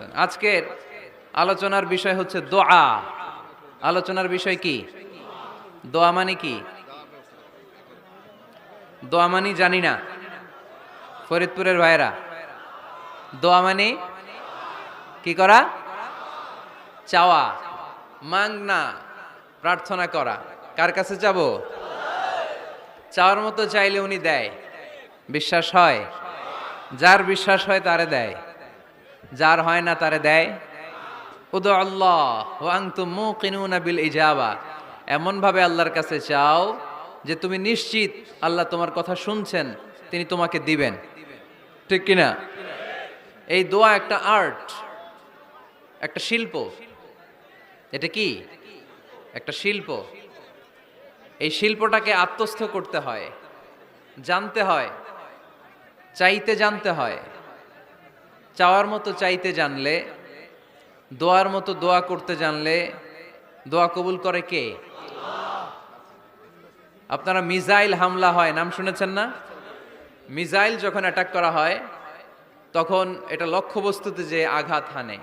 আছেন? আজকের আলোচনার বিষয় হচ্ছে দোয়া। আলোচনার বিষয় কি? দোয়া মানে কি? দোয়া মানে জানি না। ফরিদপুরের ভাইরা, দোয়া মানে কি করা? চাওয়া, মাংনা, প্রার্থনা করা। কার কাছে চাবো? চাওয়ার মতো চাইলে উনি দেয়। বিশ্বাস হয়? যার বিশ্বাস হয় তারে দেয়, যার হয় না তারে দেয়। উদু আল্লাহ ওয়া আনতুম মুকিনুনা বিল ইজাবা। এমন ভাবে আল্লাহর কাছে চাও যে তুমি নিশ্চিত আল্লাহ তোমার কথা শুনছেন, তিনি তোমাকে দিবেন। ঠিক কিনা? এই দোয়া একটা আর্ট, একটা শিল্প। এটা কি? একটা শিল্প। এই শিল্পটাকে আত্মস্থ করতে হয়, জানতে হয়, চাইতে জানতে হয়। চাওয়ার মতো চাইতে জানলে, দোয়ার মতো দোয়া করতে জানলে দোয়া কবুল করে কে? আপনারা মিসাইল হামলা হয় নাম শুনেছেন না? মিসাইল যখন অ্যাটাক করা হয় তখন এটা লক্ষ্যবস্তুতে যে আঘাত হানে।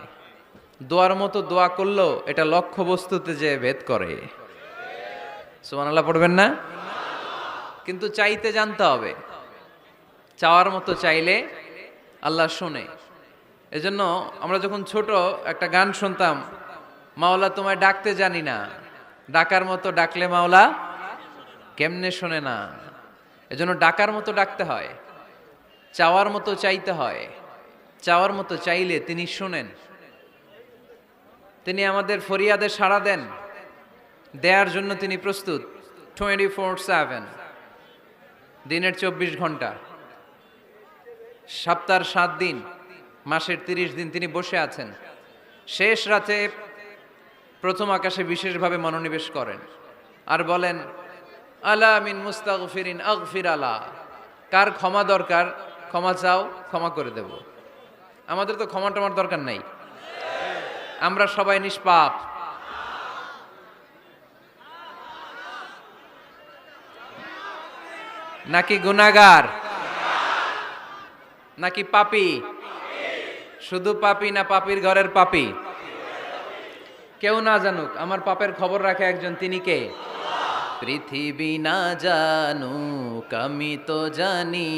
দোয়ার মতো দোয়া করলেও এটা লক্ষ্যবস্তুতে যে ভেদ করে। সুবহানাল্লাহ পড়বেন না? কিন্তু চাইতে জানতে হবে। চাওয়ার মতো চাইলে আল্লাহ শোনে। এজন্য আমরা যখন ছোট একটা গান শুনতাম, মাওলা তোমায় ডাকতে জানি না, ডাকার মতো ডাকলে মাওলা কেমনে শোনে না। এজন্য ডাকার মতো ডাকতে হয়, চাওয়ার মতো চাইতে হয়। চাওয়ার মতো চাইলে তিনি শোনেন, তিনি আমাদের ফরিয়াদে সাড়া দেন, দেয়ার জন্য তিনি প্রস্তুত 24/7, দিনের 24 ঘন্টা, সপ্তাহের 7 দিন, মাসের 30 দিন তিনি বসে আছেন। শেষ রাতে প্রথম আকাশে বিশেষভাবে মনোনিবেশ করেন আর বলেন, আলা মিন মুস্তাগফিরিন আগফির আলা। কার ক্ষমা দরকার ক্ষমা চাও, ক্ষমা করে দেব। আমাদের তো ক্ষমা টমার দরকার নাই, আমরা সবাই নিষ্পাপ। নাকি গুনাহগার? নাকি পাপী? শুধু পাপী না পাপীর ঘরের পাপী? কেউ না জানুক, আমার পাপের খবর রাখে একজন, তিনি কে? পৃথিবী না জানুক আমি তো জানি,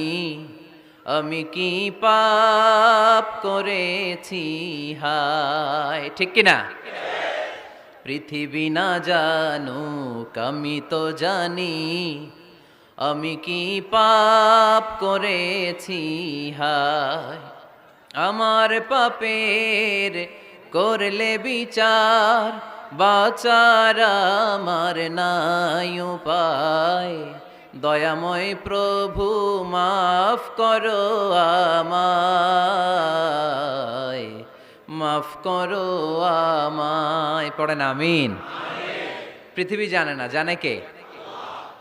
আমি কি পাপ করেছি হায়। ঠিক কিনা? পৃথিবী না জানুক আমি তো জানি, আমি কি পাপ করেছি হায়। আমার পাপের করলে বিচার, বাঁচার আমার নাই উপায়। দয়াময় প্রভু মাফ করো আমায়, মাফ করো আমায়। পড়েন আমিন। পৃথিবী জানে না, জানে কে?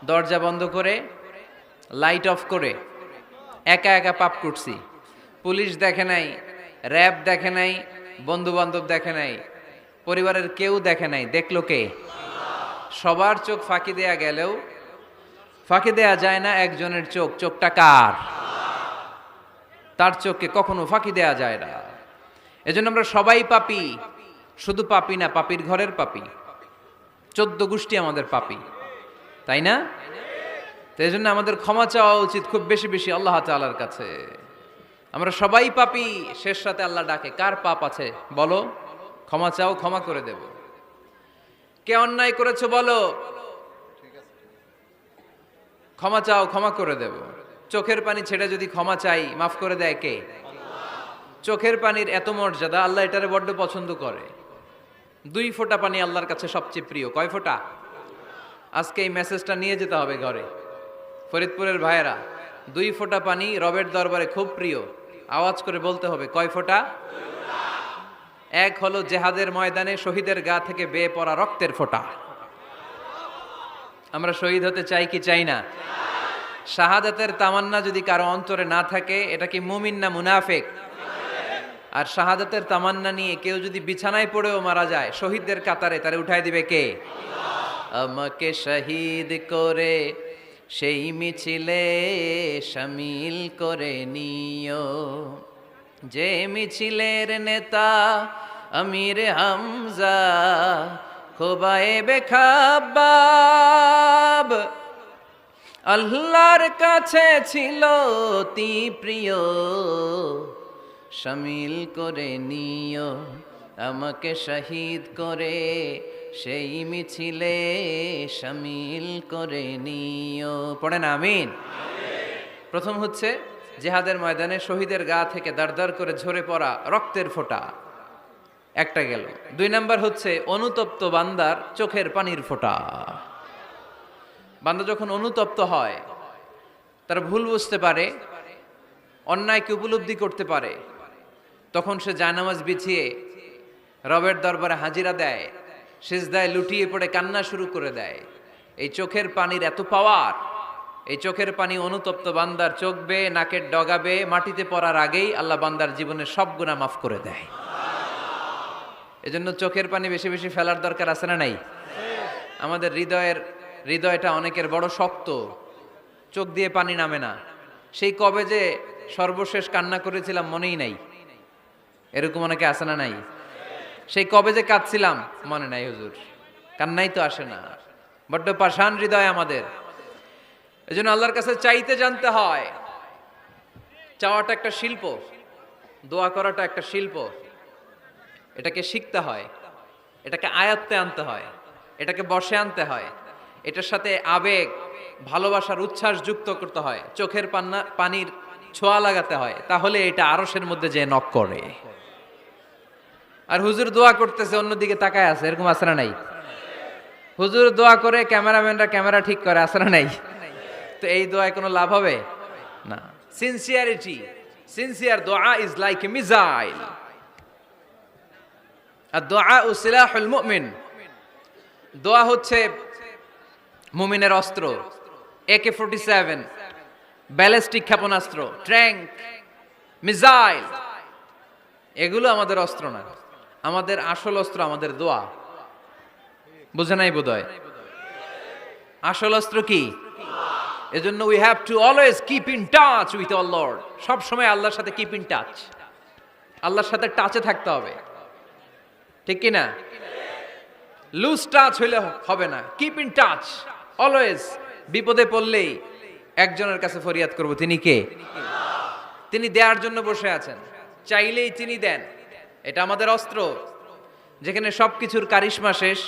দরজা বন্ধ করে, লাইট অফ করে একা একা পাপ করছি। পুলিশ দেখে নাই, র্যাব দেখে নাই, বন্ধু বান্ধব দেখে নাই, পরিবারের কেউ দেখে নাই। দেখলো কে? সবার চোখ ফাঁকি দেয়া গেলেও ফাঁকি দেয়া যায় না একজনের চোখ। চোখটা কার? তার চোখকে কখনো ফাঁকি দেয়া যায় না। এজন্য আমরা সবাই পাপী। শুধু পাপী না, পাপীর ঘরের পাপী। 14 গোষ্ঠী আমাদের পাপী, তাই না? তো এই জন্য আমাদের ক্ষমা চাওয়া উচিত খুব বেশি বেশি আল্লাহ তাআলার কাছে। আমরা সবাই পাপী। শেষ রাতে আল্লাহ ডাকে, কার পাপ আছে বলো, ক্ষমা চাও, ক্ষমা করে দেব। কে অন্যায় করেছো বলো, ক্ষমা চাও, ক্ষমা করে দেব। চোখের পানি ছেড়ে যদি ক্ষমা চাই, মাফ করে দেয় কে? চোখের পানির এত মর্যাদা, আল্লাহ এটারে বড্ড পছন্দ করে। 2 ফোঁটা পানি আল্লাহর কাছে সবচেয়ে প্রিয়। কয় ফোঁটা? আজকে এই মেসেজটা নিয়ে যেতে হবে ঘরে। ফরিদপুরের ভাইয়েরা, 2 ফোঁটা পানি রবের দরবারে খুব প্রিয়। আওয়াজ করে বলতে হবে, কয় ফোঁটা? 1 হলো জেহাদের ময়দানে শহীদের গা থেকে বেয়ে পড়া রক্তের ফোঁটা। আমরা শহীদ হতে চাই কি চাই না? শাহাদাতের তামান্না যদি কারো অন্তরে না থাকে, এটা কি মুমিন না মুনাফিক? আর শাহাদাতের তামান্না নিয়ে কেউ যদি বিছানায় পড়েও মারা যায়, শহীদদের কাতারে তারে উঠাই দিবে কে? আমাকে শহীদ করে সেই মিছিলে শামিল করে নিও, যে মিছিলের নেতা আমির হামজা খোবায়েবে খাব্বাব আল্লাহর কাছে ছিল অতি প্রিয়, শামিল করে নিও আমাকে শহীদ করে, সেই মিছিলে শামিল করে নিও। পড়েন আমিন। প্রথম হচ্ছে জিহাদের ময়দানে শহীদের গা থেকে দাঁড় করে ঝরে পড়া রক্তের ফোঁটা, একটা গেল। 2 নাম্বার হচ্ছে অনুতপ্ত বান্দার চোখের পানির ফোঁটা। বান্দা যখন অনুতপ্ত হয়, তারা ভুল বুঝতে পারে, অন্যায়কে উপলব্ধি করতে পারে, তখন সে জায়নামাজ বিছিয়ে রবের দরবারে হাজিরা দেয়, সিজদায় লুটিয়ে পড়ে কান্না শুরু করে দেয়। এই চোখের পানির এত পাওয়ার, এই চোখের পানি অনুতপ্ত বান্দার চোখ বেয়ে নাকের ডগাবে মাটিতে পড়ার আগেই আল্লাহ বান্দার জীবনের সব গুনাহ মাফ করে দেয়। এজন্য চোখের পানি বেশি বেশি ফেলার দরকার আছে না নাই? আমাদের হৃদয়টা অনেকের বড় শক্ত, চোখ দিয়ে পানি নামে না। সেই কবে যে সর্বশেষ কান্না করেছিলাম মনেই নাই, এরকম অনেকে আছে না নাই? সেই কবে যে কাঁদছিলাম মনে নাই হুজুর, কান্নাই তো আসে না। বড্ড পাষাণ হৃদয় আমাদের। এজন্য আল্লাহর কাছে চাইতে জানতে হয়। চাওয়াটা একটা শিল্প, দোয়া করাটা একটা শিল্প। এটাকে শিখতে হয়, এটাকে আয়ত্তে আনতে হয়, এটাকে বশে আনতে হয়, এটার সাথে আবেগ, ভালোবাসার উচ্ছ্বাস যুক্ত করতে হয়, চোখের পানির ছোঁয়া লাগাতে হয়, তাহলে এটা আরশের মধ্যে যে নক করে। আর হুজুর দোয়া করতেছে অন্যদিকে তাকায় আছে, এরকম আছে না নাই? হুজুর দোয়া করে ক্যামেরাম্যানরা ক্যামেরা ঠিক করে, আছে না নাই? তো এই দোয়ায় কোনো লাভ হবে না। সিনসিয়ার দোয়া ইজ লাইক এ মিসাইল, আর দোয়া ও সিলাহুল মুমিন। দোয়া হচ্ছে মুমিনের অস্ত্র। AK-47 ব্যালিস্টিক ক্ষেপণাস্ত্র, ট্যাঙ্ক, মিসাইল, এগুলো আমাদের অস্ত্র না। আমাদের আসল অস্ত্র আমাদের দোয়া। বুঝে নাই বোধহয়? আসল অস্ত্র কি? এজন্য we have to always keep in touch with our Lord. সব সময় আল্লাহর সাথে কিপ ইন টাচ, আল্লাহর সাথে টাচে থাকতে হবে, ঠিক কি না? লুজ টাচ হইলে হবে না, কিপ ইন টাচ অলওয়েজ। বিপদে পড়লেই একজনের কাছে ফরিয়াদ করব, তিনি কে? তিনি দেওয়ার জন্য বসে আছেন, চাইলেই তিনি দেন। এটা আমাদের অস্ত্র। যেখানে সবকিছুর কারিশমা শেষ,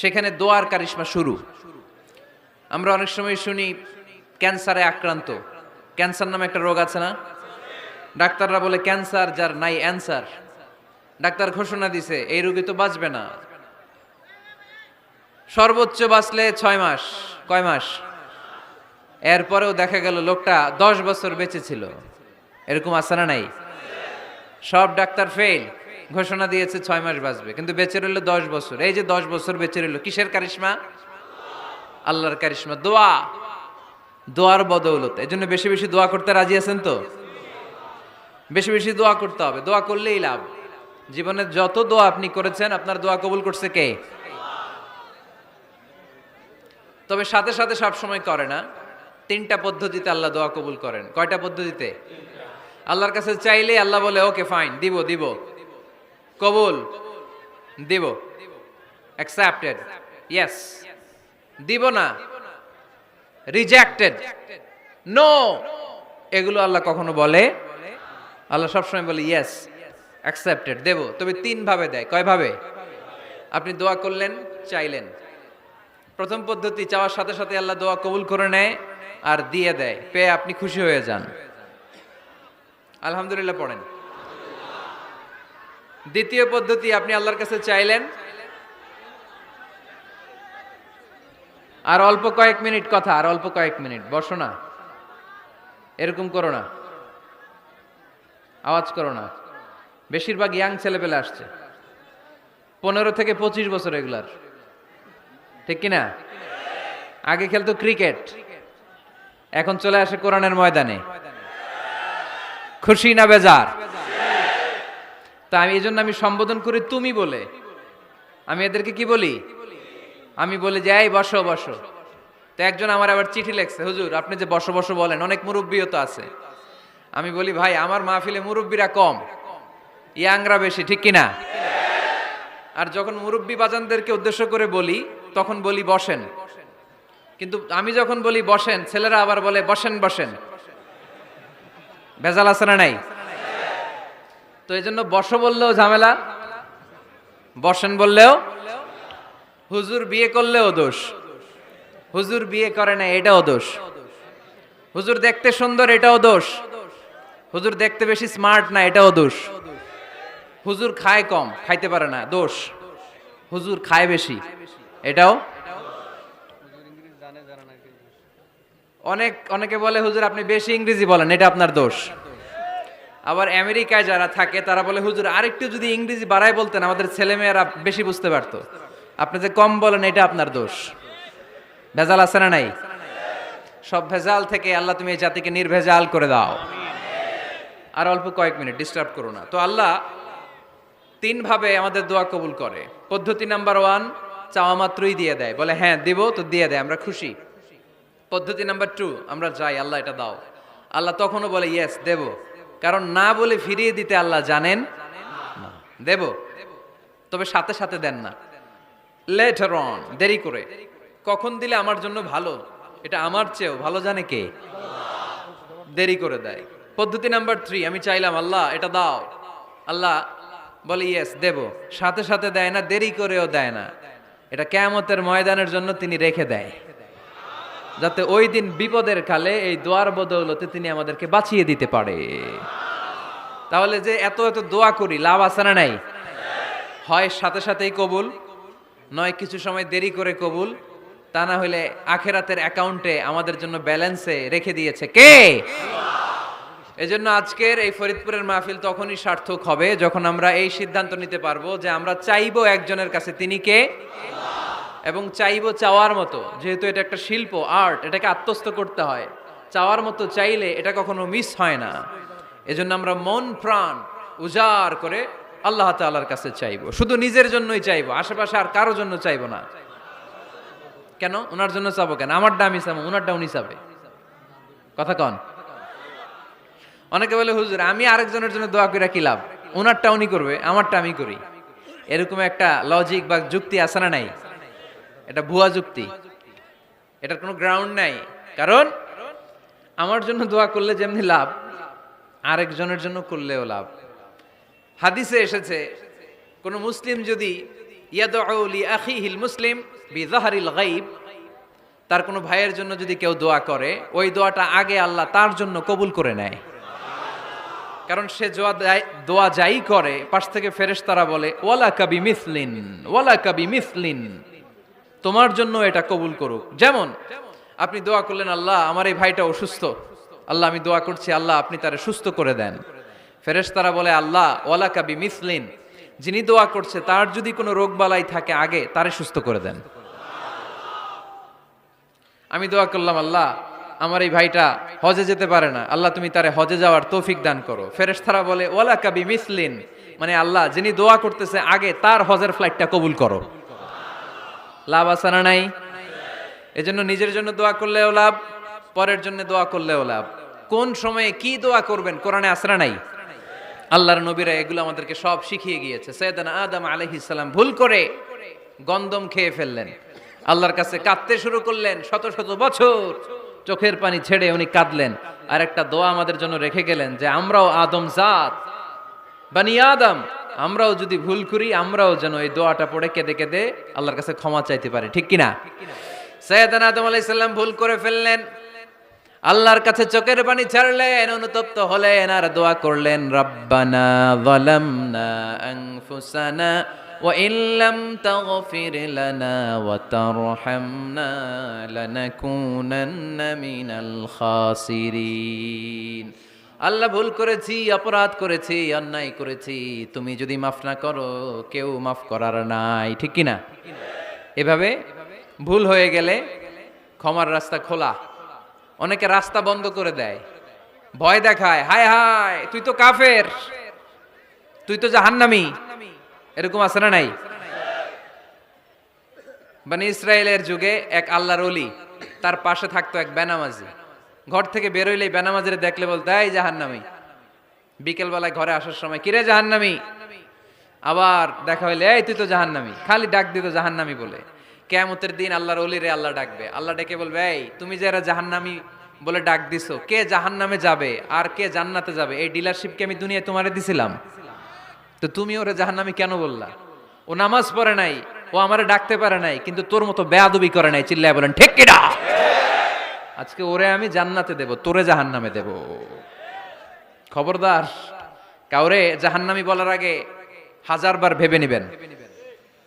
সেখানে দোয়ার কারিশমা শুরু। আমরা অনেক সময় শুনি ক্যান্সারে আক্রান্ত। ক্যান্সার নামে একটা রোগ আছে না? ডাক্তাররা বলে ক্যান্সার যার নাই অ্যান্সার। ডাক্তার ঘোষণা দিছে এই রোগী তো বাঁচবে না, সর্বোচ্চ বাঁচলে 6 মাস। কয় মাস? এরপরেও দেখা গেল লোকটা 10 বছর বেঁচে ছিল। এরকম আছে না নাই? সব ডাক্তার ফেল, ঘোষণা দিয়েছে 6 মাস বাঁচবে, কিন্তু বেঁচে রইল 10 বছর। এই যে 10 বছর বেঁচে রইল, কিসের কারিশমা? আল্লাহর কারিশমা। দোয়া, দোয়ার বদৌলত। এই জন্য বেশি বেশি দোয়া করতে রাজি আছেন তো? বেশি বেশি দোয়া করতে হবে, দোয়া করলেই লাভ। জীবনে যত দোয়া আপনি করেছেন, আপনার দোয়া কবুল করছে কে? তবে সাথে সাথে সব সময় করে না। 3টা পদ্ধতিতে আল্লাহ দোয়া কবুল করেন। কয়টা পদ্ধতিতে? আল্লাহর কাছে চাইলে আল্লাহ বলে ওকে ফাইন, দিব দিব, কবুল, দিব, অ্যাকসেপ্টেড, ইয়েস। দিব না, রিজেক্টেড, নো, এগুলো আল্লাহ কখনো বলে? আল্লাহ সবসময় বলে ইয়েস, অ্যাকসেপ্টেড, দেব। তবে 3 ভাবে দেয়। কয় ভাবে? আপনি দোয়া করলেন, চাইলেন। প্রথম পদ্ধতি, চাওয়ার সাথে সাথে আল্লাহ দোয়া কবুল করে নেয় আর দিয়ে দেয়, পেয়ে আপনি খুশি হয়ে যান, আলহামদুলিল্লাহ পড়েন। দ্বিতীয় পদ্ধতি, আপনি আল্লাহর কাছে চাইলেন, আর অল্প কয়েক মিনিট কথা, আর অল্প কয়েক মিনিট, বসো না, এরকম করো না, আওয়াজ করো না। বেশিরভাগ ইয়াং ছেলেপেলে আসছে, 15 থেকে 25 বছর, এগুলার, ঠিক কিনা? আগে খেলতো ক্রিকেট, এখন চলে আসে কোরআনের ময়দানে। খুশি না বেজার? তা আমি এই জন্য আমি সম্বোধন করি তুমি বলে। আমি এদেরকে কি বলি? আমি বলি যে এই বসো বসো। তো একজন আমার আবার চিঠি লেখছে, হুজুর আপনি যে বসো বসো বলেন, অনেক মুরব্বিও তো আছে, আমি বলি ভাই আমার মাহফিলে মুরব্বীরা কম, ইয়াংরা বেশি, ঠিক কিনা? আর যখন মুরব্বী বাজানদেরকে উদ্দেশ্য করে বলি তখন বলি বসেন, কিন্তু আমি যখন বলি বসেন ছেলেরা আবার বলে বসেন বসেন। ভেজাল আছে না নাই? তো এই জন্য বসো বললেও ঝামেলা, বসেন বললেও, হুজুর বিয়ে করলেও দোষ, হুজুর বিয়ে করে না এটাও দোষ, হুজুর দেখতে সুন্দর এটাও দোষ, হুজুর দেখতে বেশি স্মার্ট না এটাও দোষ, হুজুর খায় কম খাইতে পারে না দোষ, হুজুর খায় বেশি এটাও। অনেকে বলে হুজুর আপনি বেশি ইংরেজি বলেন এটা আপনার দোষ। আবার আমেরিকায় যারা থাকে তারা বলে হুজুর আরেকটু যদি ইংরেজি বাড়ায় বলতেন আমাদের ছেলেমেয়েরা বেশি বুঝতে পারতো, আপনি যে কম বলেন এটা আপনার দোষ। ভেজাল আছে না নাই? সব ভেজাল থেকে আল্লাহ তুমি এই জাতিকে নির্ভেজাল করে দাও। আর অল্প কয়েক মিনিট, ডিস্টার্ব করো না। তো আল্লাহ তিন ভাবে আমাদের দোয়া কবুল করে। পদ্ধতি নাম্বার 1, চাওয়া মাত্রই দিয়ে দেয়, বলে হ্যাঁ দিব তো দিয়ে দেয়, আমরা খুশি। পদ্ধতি নাম্বার 2, আমরা যাই আল্লাহ এটা দাও, আল্লাহ তখনও বলে ইয়েস দেব, কারণ না বলে ফিরিয়ে দিতে আল্লাহ জানেন না, দেব তবে সাথে সাথে দেন না, লেটার অন, দেরি করে। কখন দিলে আমার জন্য ভালো, এটা আমার চেয়েও ভালো জানে কে? দেরি করে দেয়। পদ্ধতি নাম্বার 3, আমি চাইলাম আল্লাহ এটা দাও, আল্লাহ বলে ইয়েস দেব, সাথে সাথে দেয় না, দেরি করেও দেয় না। এটা কিয়ামতের ময়দানের জন্য তিনি রেখে দেয়, যাতে ওই দিন বিপদের কালে এই দোয়ার বদৌলতে তিনি আমাদেরকে বাঁচিয়ে দিতে পারে। তাহলে যে এত এত দোয়া করি লাভ আছে না নাই? হয় সাথে সাথেই কবুল, নয় কিছু সময় দেরি করে কবুল, তা না হলে আখেরাতের অ্যাকাউন্টে আমাদের জন্য ব্যালেন্সে রেখে দিয়েছে কে? এজন্য আজকের এই ফরিদপুরের মাহফিল তখনই সার্থক হবে যখন আমরা এই সিদ্ধান্ত নিতে পারবো যে আমরা চাইবো একজনের কাছে, তিনি কে? এবং চাইবো চাওয়ার মতো, যেহেতু এটা একটা শিল্প, আর্ট, এটাকে আত্মস্থ করতে হয়। চাওয়ার মতো চাইলে এটা কখনো মিস হয় না। এজন্য আমরা মন প্রাণ উজাড় করে আল্লাহ তাআলার কাছে চাইবো, শুধু নিজের জন্যই চাইবো, আশেপাশে আর কারোর জন্য চাইবো না। কেন ওনার জন্য চাবো কেন? আমারটা আমি চাবো, ওনারটা উনি চাবে, কথা কন। অনেকে বলে হুজুর আমি আরেকজনের জন্য দোয়া করে কি লাভ, ওনারটা উনি করবে আমারটা আমি করি। এরকম একটা লজিক বা যুক্তি আছে না নাই? এটা ভুয়া যুক্তি, এটার কোনো গ্রাউন্ড নাই। কারণ আমার জন্য দোয়া করলে যেমনি লাভ, আরেকজনের জন্য করলেও লাভ। হাদিসে এসেছে কোন মুসলিম যদি ইয়াদউ লি আখিহিল মুসলিম বিযাহরিল গায়ব, তার কোনো ভাইয়ের জন্য যদি কেউ দোয়া করে, ওই দোয়াটা আগে আল্লাহ তার জন্য কবুল করে নেয়। কারণ সে দোয়া যাই করে পাশ থেকে ফেরেশতারা বলে ওয়ালাকা বিমিসলিন, ওয়ালাকা বিমিসলিন, তোমার জন্য এটা কবুল করুক। যেমন আপনি দোয়া করলেন আল্লাহ আমার এই ভাইটা অসুস্থ, আল্লাহ আমি দোয়া করছি আল্লাহ আপনি তারে সুস্থ করে দেন। ফেরেশতারা বলে আল্লাহ ওয়ালাকা বিমিসলিন, যিনি দোয়া করছে তার যদি কোনো রোগ বালাই থাকে আগে তারে সুস্থ করে দেন। আমি দোয়া করলাম আল্লাহ আমার এই ভাইটা হজে যেতে পারে না, আল্লাহ তুমি তারে হজে যাওয়ার তৌফিক দান করো। ফেরেশতারা বলে ওয়ালাকা বিমিসলিন, মানে আল্লাহ যিনি দোয়া করতেছে আগে তার হজের ফ্লাইটটা কবুল করো। লাভ আছে না নাই? এজন্য নিজের জন্য দোয়া করলেও লাভ, পরের জন্য দোয়া করলেও লাভ। কোন সময়ে কি দোয়া করবেন কোরআনে আছে না নাই? আল্লাহর নবীরা এগুলো আমাদেরকে সব শিখিয়ে গিয়েছে। সাইয়েদনা আদম আলাইহিস সালাম ভুল করে গন্ধম খেয়ে ফেললেন, আল্লাহর কাছে কাঁদতে শুরু করলেন, শত শত বছর চোখের পানি ছেড়ে উনি কাঁদলেন। আর একটা দোয়া আমাদের জন্য রেখে গেলেন যে আমরাও আদম জাত, বানি আদম, আমরাও যদি ভুল করি আমরাও যেন এই দোয়াটা পড়ে কেঁদে কেঁদে আল্লাহর কাছে ক্ষমা চাইতে পারি, ঠিক কিনা? সাইয়েদনা আদম আলাইহিস সালাম ভুল করে ফেললেন, আল্লাহর কাছে চোখের পানি ছাড়লেন, অনুতপ্ত হলেন আর দোয়া করলেন রব্বানা যালামনা আনফুসানা ওয়া ইল্লাম তাগফির লানা ওয়া তারহামনা লানাকুনান্না মিনাল খাসিরিন। আল্লাহ ভুল করেছি, অপরাধ করেছি, অন্যায় করেছি, তুমি যদি মাফ না করো কেউ মাফ করার নাই, ঠিক কিনা? এভাবে ভুল হয়ে গেলে ক্ষমার রাস্তা খোলা। অনেকে রাস্তা বন্ধ করে দেয়, ভয় দেখায়, হায় হায় তুই তো কাফের, তুই তো জাহান্নামী, এরকম আছে না নাই? বনি ইসরায়েলের যুগে এক আল্লাহর ওলি, তার পাশে থাকতো এক বেনামাজি। ঘর থেকে বেরোইলেই বেনামাজের দেখলে বলতে এই জাহান্নামী। বিকেলবেলায় ঘরে আসার সময় কিরে জাহান্নামী, আবার দেখা হইলে এই তুই তো জাহান্নামী, খালি ডাক দিত জাহান্নামী বলে। কিয়ামতের দিন আল্লাহর ওলিরে আল্লাহ ডাকবে, আল্লাহ ডেকে বলবে এই তুমি যারা জাহান্নামী বলে ডাক দিছো, কে জাহান্নামে যাবে আর কে জান্নাতে যাবে এই ডিলারশিপ কি আমি দুনিয়ায় তোমারে দিছিলাম? তো তুমি ওরে জাহান্নামী কেন বললা? ও নামাজ পড়ে নাই, ও আমারে ডাকতে পারে নাই, কিন্তু তোর মতো বেয়াদবি করে নাই। চিল্লায় বলেন ঠিক কিনা? আজকে ওরে আমি জান্নাতে দেব, তোরে জাহান্নামে দেব। খবরদার, কাউরে জাহান্নামী বলার আগে 1000 বার ভেবে নেবেন।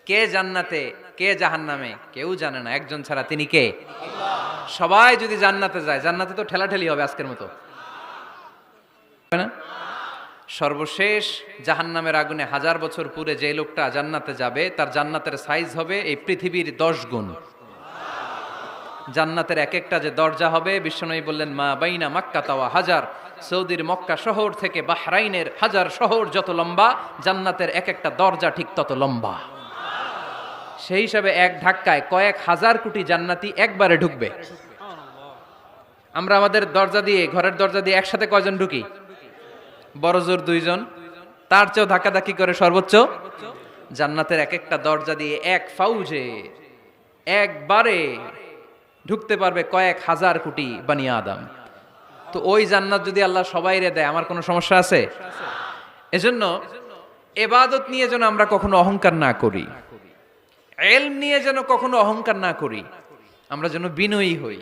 কে জান্নাতে কে জাহান্নামে কেউ জানে না, একজন ছাড়া, তিনি কে? সবাই যদি জান্নাতে যায়, জান্নাতে তো ঠেলাঠেলি হবে আজকের মতো, না? সর্বশেষ জাহান্নামের আগুনে 1000 বছর পুরে যে লোকটা জান্নাতে যাবে, তার জান্নাতের সাইজ হবে এই পৃথিবীর 10 গুণ। জান্নাতের এক একটা যে দরজা হবে, বিশ্বনবী বললেন মা বাইনা মাক্কা তাওয়া হাজার, সৌদির মক্কা শহর থেকে বাহরাইনের হাজার শহর যত লম্বা, জান্নাতের এক একটা দরজা ঠিক তত লম্বা। সেই হিসাবে এক ধাক্কায় কয়েক হাজার কোটি জান্নাতি একবারে ঢুকবে। আমরা আমাদের দরজা দিয়ে, ঘরের দরজা দিয়ে একসাথে কয়জন ঢুকি? বড় জোর 2 জন, তার চেয়েও ধাক্কাধাক্কি করে সর্বোচ্চ। জান্নাতের এক একটা দরজা দিয়ে এক ফাউজে একবারে ঢুকতে পারবে কয়েক হাজার কোটি বানি আদম। তো ওই জান্নাত যদি আল্লাহ সবাইরে দেয়, আমার কোনো সমস্যা আছে? এজন্য ইবাদত নিয়ে যেন আমরা কখনো অহংকার না করি, ইলম নিয়ে যেন কখনো অহংকার না করি, আমরা যেন বিনয়ী হই,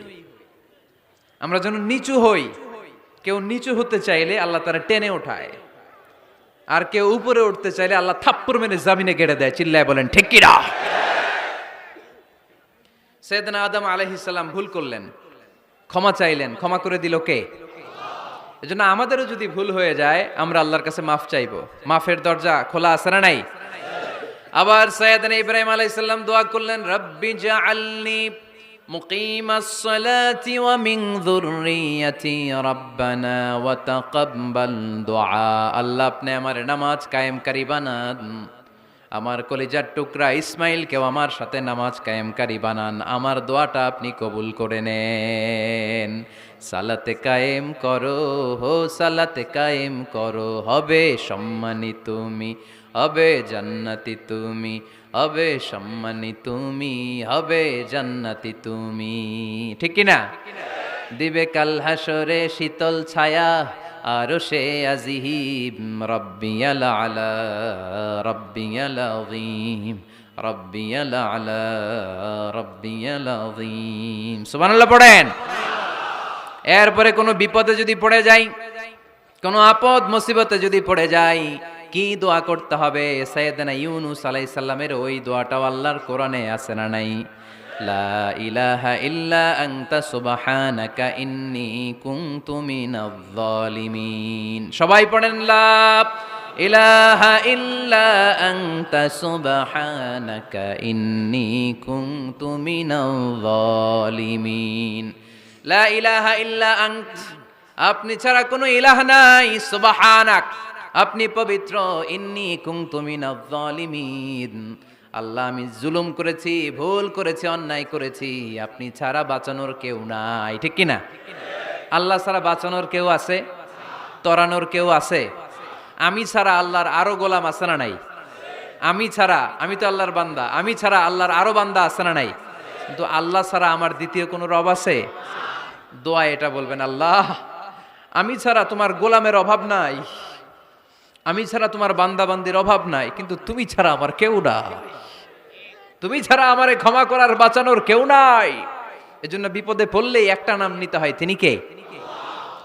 আমরা যেন নিচু হই। কেউ নিচু হতে চাইলে আল্লাহ তারা টেনে ওঠায়, আর কেউ উপরে উঠতে চাইলে আল্লাহ থাপ্পড় মেরে জমিনে গেড়ে দেয়। চিল্লায় বলেন ঠিক কিনা? সাইয়েদনা আদম আলাইহিস সালাম ভুল করলেন, ক্ষমা চাইলেন, ক্ষমা করে দিল কে? এজন্য আমাদেরও যদি ভুল হয়ে যায়, আমরা আল্লাহর কাছে মাফ চাইবো। মাফের দরজা খোলা আছে না নাই? আবার সাইয়েদনা ইব্রাহিম আলাইহিস সালাম দোয়া করলেন, রব্বি জাআলনি মুকিমাস সালাতি ওয়া মিন যুররিয়াতি রাব্বানা ওয়া তাকাব্বাল দুআ। আল্লাহ আপনি আমার নামাজ কায়েমকারী বানান, আমার কলিজার টুকরা ইসমাইলকেও আমার সাথে নামাজ কায়েমকারী বানান, আমার দোয়াটা আপনি কবুল করে নেন। সালাতে কায়েম করো হো, সালাতে কায়েম করো, হবে সম্মানী তুমি, হবে জান্নাতি তুমি, হবে সম্মানী তুমি, হবে জান্নাতি তুমি। ঠিক কি না? দিবে কাল হাসরে শীতল ছায়া, আরশে আজিম, রব্বিয়াল আলা, রব্বিয়াল আযীম, রব্বিয়াল আলা, রব্বিয়াল আযীম। সুবহানাল্লাহ পড়েন। এরপরে কোনো বিপদে যদি পড়ে যাই, কোনো আপদ মুসিবতে যদি পড়ে যাই, কি দোয়া করতে হবে? সাইয়েদনা ইউনূস আলাইহিস সালামের ওই দোয়াটাও আল্লাহর কোরআনে আছে না নাই? লা ইলাহা ইল্লা আনতা সুবহানাকা ইন্নী কুনতু মিনাজ জালিমিন। সবাই পড়েন লা ইলাহা ইল্লা আনতা সুবহানাকা ইন্নী কুনতু মিনাজ জালিমিন। লা ইলাহা ইল্লা আনত, আপনি ছাড়া কোনো ইলাহ নাই, সুবহানাক, আপনি পবিত্র, ইন্নী কুনতু মিনাজ জালিমিন, আল্লাহ আমি জুলুম করেছি, ভুল করেছি, অন্যায় করেছি, আপনি ছাড়া বাঁচানোর কেউ নাই। ঠিক কি না? আল্লাহ ছাড়া বাঁচানোর কেউ আছে? তরানোর কেউ আছে? আমি ছাড়া আল্লাহর আরো গোলাম আছে না নাই? আমি ছাড়া, আমি তো আল্লাহর বান্দা, আমি ছাড়া আল্লাহর আরো বান্দা আছে না নাই? কিন্তু আল্লাহ ছাড়া আমার দ্বিতীয় কোনো রব আছে? দোয়া এটা বলবেন, আল্লাহ আমি ছাড়া তোমার গোলামের অভাব নাই, আমি ছাড়া তোমার বান্দা বান্দির অভাব নাই, কিন্তু তুমি ছাড়া আমার কেউ নাই, তুমি ছাড়া আমারে ক্ষমা করার বাঁচানোর কেউ নাই। এজন্য বিপদে পড়লেই একটা নাম নিতে হয়, তিনি কে?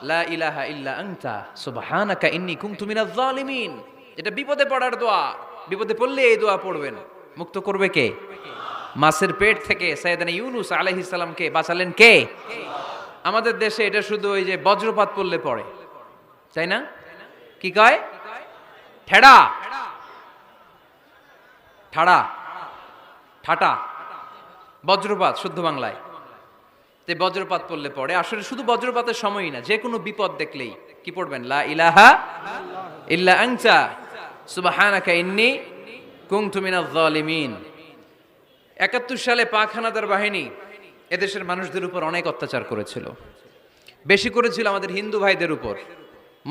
লা ইলাহা ইল্লা আনতা সুবহানাকা ইন্নী কুনতু মিনাজ জালিমিন। এটা বিপদে পড়ার দোয়া, বিপদে পড়লে এই দোয়া পড়বেন। মুক্ত করবে কে? মাছের পেট থেকে সাইয়েদনা ইউনূস আলাইহিস সালামকে বাঁচালেন কে? আমাদের দেশে এটা শুধু ওই যে বজ্রপাত পড়লে পড়ে, তাই না? কি কয়? ঠেড়া, ঠাড়া, ঠাটা, বজ্রপাত শুদ্ধ বাংলায়। যে বজ্রপাত পড়লে পড়ে, আসলে শুধু বজ্রপাতের সময়ই না, যে কোনো বিপদ দেখলেই কি পড়বেন? লা ইলাহা ইল্লা আনতা সুবহানাকা ইন্নী কুনতু মিনাজ জালিমিন। 71 সালে পাক হানাদার বাহিনী এদেশের মানুষদের উপর অনেক অত্যাচার করেছিল। বেশি করেছিল আমাদের হিন্দু ভাইদের উপর।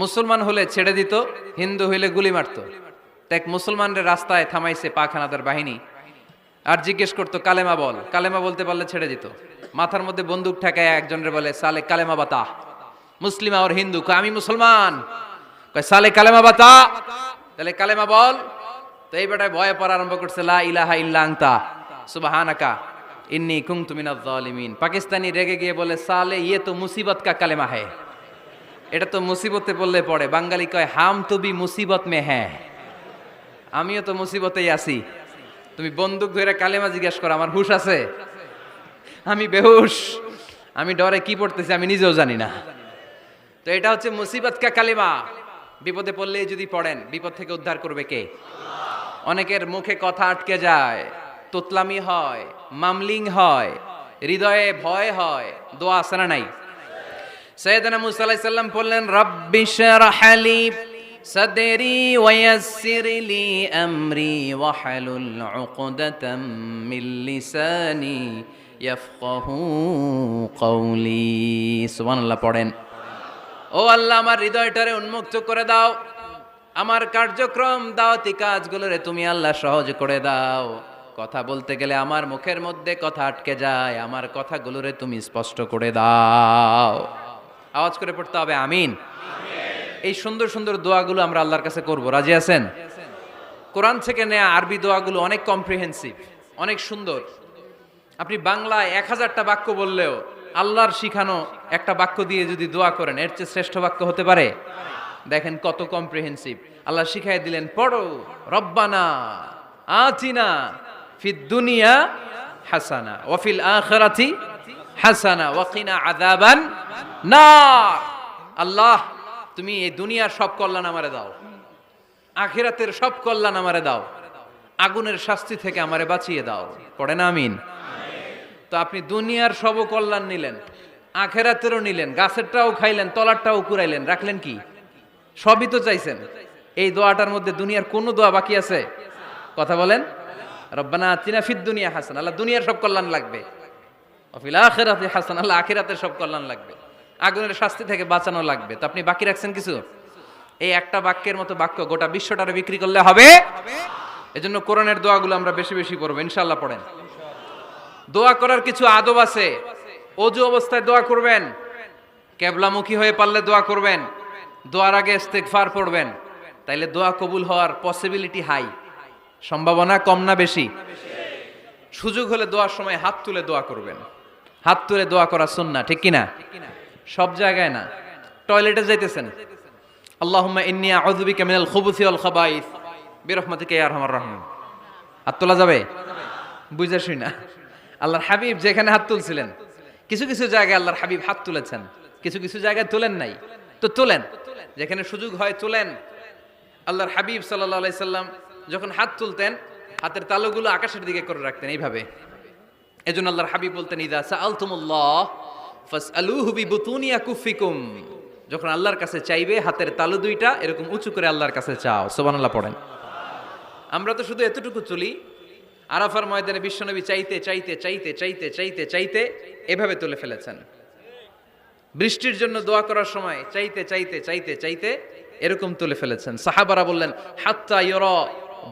মুসলমান হলে ছেড়ে দিত, হিন্দু হইলে গুলি মারত। এক মুসলমানদের রাস্তায় থামাইছে পাখানাদার বাহিনী, আর জিজ্ঞেস করতো কালেমা বল, কালেমা বলতে পারলে ছেড়ে দিত। মাথার মধ্যে বন্দুক ঠেকায় একজনের বলে সালে কালেমা বাতা, মুসলিম আর হিন্দু, আমি মুসলমান, কয় সালে কালেমা বাতা, তাহলে কালেমা বল। তো এই বেটায় ভয়ে পড়া আরম্ভ করছে, লা ইলাহা ইল্লা আনতা সুবহানাকা ইন্নী কুনতু মিনাজ জালিমিন। পাকিস্তানি রেগে গিয়ে বলে সালে ইয়ে তো মুসিবত কা কালেমা হ্যায়, এটা তো মুসিবতে পড়লে পড়ে। বাঙালি কয় হাম তো বি মুসিবত মে হ্যাঁ, আমিও তো মুসিবতেই আছি। তুমি বন্দুক ধরে কালেমা জিজ্ঞাসা করো, আমার হুশ আছে? আমি বেহুশ, আমি ডরে কি পড়তেছি আমি নিজেও জানি না। তো এটা হচ্ছে মুসিবত কা কালেমা। বিপদে পড়লে যদি পড়েন, বিপদ থেকে উদ্ধার করবে কে? অনেকের মুখে কথা আটকে যায়, তোতলামি হয়, মামলিং হয়, হৃদয়ে ভয় হয়, দোয়া আছে না নাই? সাইয়েদনা মুসা আলাইহিস সালাম বললেন, রাব্বি শরহ লি সাদরি ওয়ায়াসসির লি আমরি ওয়াহলুল উকদাতাম মিন লিসানি ইয়াফকাহু কওলি। সুবহানাল্লাহ পড়েন। ও আল্লাহ, আমার হৃদয়টারে উন্মুক্ত করে দাও, আমার কার্যক্রম দাওয়াতি কাজগুলোরে তুমি আল্লাহ সহজ করে দাও। কথা বলতে গেলে আমার মুখের মধ্যে কথা আটকে যায়, আমার কথাগুলোরে তুমি স্পষ্ট করে দাও। আওয়াজ করে পড়তে হবে আমিন। এই সুন্দর সুন্দর দোয়াগুলো আমরা আল্লাহর কাছে করব, রাজি আছেন? কোরআন থেকে নেয়া আরবি দোয়াগুলো অনেক কম্প্রিহেন্সিভ, অনেক সুন্দর। আপনি বাংলায় 1000টা বাক্য বললেও আল্লাহর শিখানো একটা বাক্য দিয়ে যদি দোয়া করেন, এর চেয়ে শ্রেষ্ঠ বাক্য হতে পারে? দেখেন কত কম্প্রিহেন্সিভ। আল্লাহ শিখাই দিলেন, পড়ো রব্বানা আতিনা ফিদ দুনিয়া হাসানা ওয়া ফিল আখিরাতি হাসানা ওয়া কিনা আযাবান নার। আল্লাহ, তুমি এই দুনিয়ার সব কল্যাণ আমারে দাও, আখিরাতের সব কল্যাণ আমারে দাও, আগুনের শাস্তি থেকে আমারে বাঁচিয়ে দাও। পড়ে না আমিন? তো আপনি দুনিয়ার সব কল্যাণ নিলেন, আখিরাতেরও নিলেন, গাছেরটাও খাইলেন, তলারটাও কুড়াইলেন, রাখলেন কি? সবই তো চাইছেন। এই দোয়াটার মধ্যে দুনিয়ার কোন দোয়া বাকি আছে? কথা বলেন। রব্বানা আতিনা ফিদ দুনিয়া হাসানা, আল্লাহ দুনিয়ার সব কল্যাণ লাগবে। ওয়া ফিল আখিরাতি হাসানা, আল্লাহ আখিরাতের সব কল্যাণ লাগবে, আগুনের শাস্তি থেকে বাঁচানো লাগবে। তো আপনি বাকি রাখছেন কিছু? এই একটা বাক্যের মতো বাক্য গোটা বিশ্বটারে বিক্রি করলে হবে। এজন্য কোরআনের দোয়াগুলো আমরা বেশি বেশি পড়ব, ইনশাআল্লাহ। পড়েন। দোয়া করার কিছু আদব আছে। ওযু অবস্থায় দোয়া করবেন, কিবলামুখী হয়ে পারলে দোয়া করবেন, দোয়ার আগে ইস্তেগফার পড়বেন, তাইলে দোয়া কবুল হওয়ার পসিবিলিটি হাই, সম্ভাবনা কম না বেশি? সুযোগ হলে দোয়ার সময় হাত তুলে দোয়া করবেন। হাত তুলে দোয়া করা সুন্নাহ, ঠিক কি না? সব জায়গায় না। টয়লেটে যাইতেছেন, আল্লাহুম্মা ইন্নী আউযু বিকা মিনাল খুবুসি ওয়াল খাবাইস বিরহমাতিকা ইয়া আরহামার রাহিম। হাত তোলা যাবে? বুঝা শুই না। আল্লাহর হাবিব যেখানে হাত তুলছিলেন, কিছু কিছু জায়গায় আল্লাহর হাবিব হাত তুলেছেন, কিছু কিছু জায়গায় তুলেন নাই। তো তুলেন, যেখানে সুযোগ হয় তুলেন। আল্লাহর হাবিব সাল্লাল্লাহু আলাইহি সাল্লাম যখন হাত তুলতেন, হাতের তালুগুলো আকাশের দিকে করে রাখতেন এইভাবে। এজন্য আল্লাহর হাবিব বলতেন, ইযা সাআলতুমুল্লাহ ফাসআলুহু বিবুতুনি আকুফিকুম। যখন আল্লাহর কাছে চাইবে, হাতের তালু দুইটা এরকম উঁচু করে আল্লাহর কাছে চাও। সুবহানাল্লাহ পড়েন। আমরা তো শুধু এতটুকু চলি। আরাফার ময়দানে বিশ্বনবী চাইতে চাইতে চাইতে চাইতে চাইতে চাইতে এভাবে তুলে ফেলেছেন। বৃষ্টির জন্য দোয়া করার সময় চাইতে চাইতে চাইতে চাইতে এরকম তুলে ফেলেছেন। সাহাবারা বললেন, হাত্তা ইরা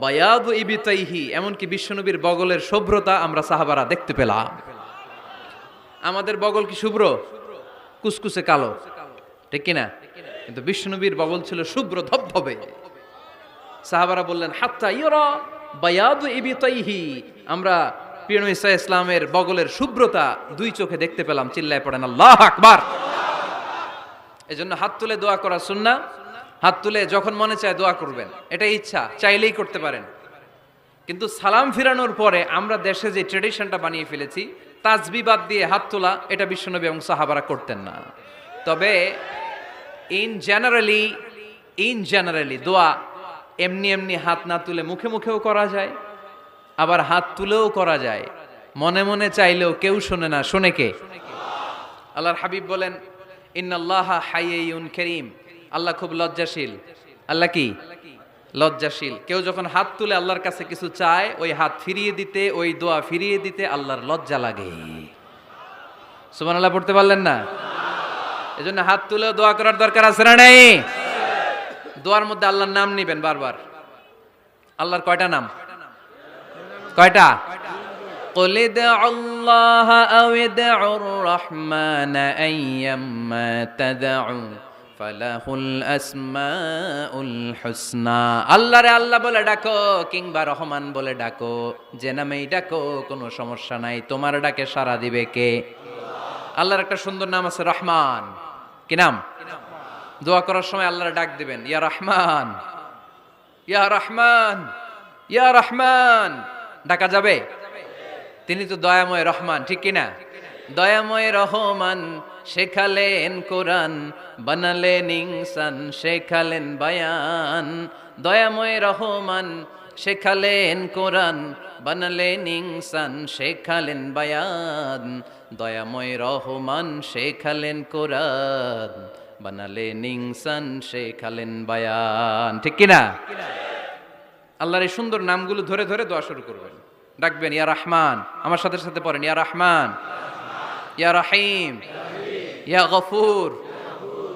বায়াদু ইবিতাইহি, এমনকি বিশ্বনবীর বগলের শুভ্রতা আমরা সাহাবারা দেখতে পেলাম। আমাদের বগল কি শুভ্র? কুসকুসে কালো, ঠিক কিনা? কিন্তু বিশ্বনবীর বগল ছিল শুভ্র ধবধবে। সাহাবারা বললেন, হাত্তা ইরা বায়াদু ইবিতাইহি, আমরা প্রিয় নবী সাল্লাল্লাহু আলাইহি ইসলামের বগলের শুভ্রতা দুই চোখে দেখতে পেলাম। চিল্লায় পড়েন আল্লাহু আকবার। এজন্য হাত তুলে দোয়া করা সুন্নাহ। হাত তুলে যখন মনে চায় দোয়া করবেন, এটা ইচ্ছা, চাইলেই করতে পারেন। কিন্তু সালাম ফিরানোর পরে আমরা দেশে যে ট্রেডিশনটা বানিয়ে ফেলেছি, তাসবিহ বাদ দিয়ে হাত তোলা, এটা বিশ্বনবী এবং সাহাবারা করতেন না। তবে ইন জেনারেলি দোয়া এমনি এমনি হাত না তুলে মুখে মুখেও করা যায়, আবার হাত তুলেও করা যায়। মনে মনে চাইলেও কেউ শোনে না, শোনে কে? আল্লাহর হাবিব বলেন, ইন্নাল্লাহা হাইয়ুন কারীম, আল্লাহ খুব লজ্জাশীল। আল্লাহ কি? লজ্জাশীল। কেউ যখন হাত তুলে আল্লাহর কাছে কিছু চায়, ওই হাত ফিরিয়ে দিতে, ওই দোয়া ফিরিয়ে দিতে আল্লাহর লজ্জা লাগে। সুবহানাল্লাহ পড়তে পারলেন না? এজন্য হাত তুলে দোয়া করার দরকার আছে না নাই? দোয়ার মধ্যে আল্লাহর নাম নিবেন বারবার। আল্লাহর কয়টা নাম? কয়টা? قل ادعوا الله أو ادعوا الرحمن أيما تدعوا فله الأسماء الحسنى। আল্লাহরে আল্লাহ বলে ডাকো কিংবা রহমান বলে ডাকো, যে নামেই ডাকো কোনো সমস্যা নাই, তোমার ডাকে সাড়া দিবে কে? আল্লাহর একটা সুন্দর নাম আছে রহমান। কি নাম? দোয়া করার সময় আল্লাহর ডাক দিবেন, ইয়া রহমান, ইয়া রহমান, ইয়া রহমান। ডাকা যাবে? তিনি তো দয়াময় রহমান, ঠিক কিনা? দয়াময় রহমান শেখালেন কোরআন, বানালেন ইনসান, শেখালেন বায়ান। দয়াময় রহমান শেখালেন কোরআন, বানালেন ইনসান, শেখালেন বায়ান। দয়াময় রহমান শেখালেন কোরআন, বানালেন ইনসান, শেখালেন বায়ান, ঠিক কিনা? আল্লাহর এই সুন্দর নামগুলো ধরে ধরে দোয়া শুরু করবেন, ডাকবেন ইয়া রহমান। আমার সাথে সাথে পড়েন ইয়া রহমান, ইয়া রহিম, ইয়া গফুর,